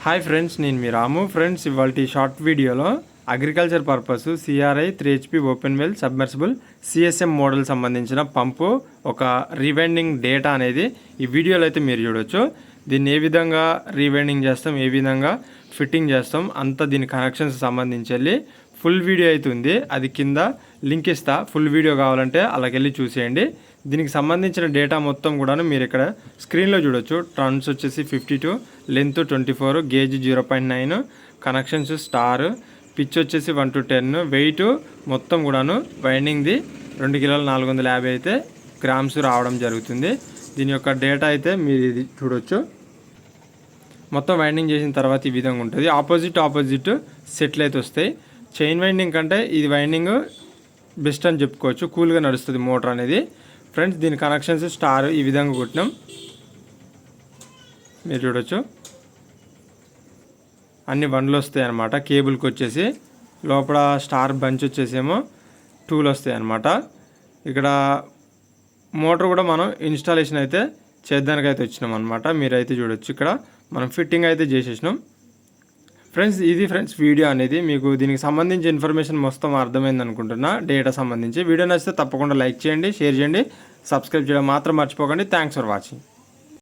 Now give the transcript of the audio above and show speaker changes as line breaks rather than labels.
Hi friends, నేను మీ రాము. Friends, ఇవాళ short వీడియోలో agriculture purpose CRI 3HP open well submersible CSM model సంబంధించిన పంపు ఒక రీవైండింగ్ డేటా అనేది ఈ వీడియోలో అయితే మీరు చూడొచ్చు. దీన్ని ఏ విధంగా రీవైండింగ్ చేస్తాం, ఏ విధంగా ఫిట్టింగ్ చేస్తాం, అంతా దీని కనెక్షన్స్ సంబంధించి ఫుల్ వీడియో అయితే ఉంది. అది కింద లింక్ ఇస్తా. ఫుల్ వీడియో కావాలంటే అలాగెళ్ళి చూసేయండి. దీనికి సంబంధించిన డేటా మొత్తం కూడా మీరు ఇక్కడ స్క్రీన్లో చూడొచ్చు. టర్న్స్ వచ్చేసి 52, length 24, gauge 0.9, connections star, pitch వచ్చేసి 1 to 10, వెయిట్ మొత్తం కూడాను వైండింగ్ది 2 కిలోల 450 అయితే గ్రామ్స్ రావడం జరుగుతుంది. దీని యొక్క డేటా అయితే మీరు ఇది చూడొచ్చు. మొత్తం వైండింగ్ చేసిన తర్వాత ఈ విధంగా ఉంటుంది. ఆపోజిట్ సెట్లు అయితే వస్తాయి. చైన్ వైండింగ్ కంటే ఇది వైండింగ్ బెస్ట్ అని చెప్పుకోవచ్చు. కూల్గా నడుస్తుంది మోటార్ అనేది. ఫ్రెండ్స్, దీని కనెక్షన్స్ స్టార్ ఈ విధంగా కొట్టినాం, మీరు చూడొచ్చు. అన్ని బండ్లు వస్తాయి అన్నమాట. కేబుల్కి వచ్చేసి లోపల స్టార్ బంచ్ వచ్చేసేమో 2లు వస్తాయి అన్నమాట. ఇక్కడ మోటార్ కూడా మనం ఇన్స్టాలేషన్ అయితే చేద్దానికైతే వచ్చినాం అనమాట. మీరైతే చూడొచ్చు. ఇక్కడ మనం ఫిట్టింగ్ అయితే చేసేసినాం. ఫ్రెండ్స్, ఇది వీడియో అనేది మీకు దీనికి సంబంధించి ఇన్ఫర్మేషన్ మొత్తం అర్థమైంది అనుకుంటున్నా. డేటా సంబంధించి వీడియో నచ్చితే తప్పకుండా లైక్ చేయండి, షేర్ చేయండి, సబ్స్క్రైబ్ చేయడం మాత్రం మర్చిపోకండి. Thanks for watching.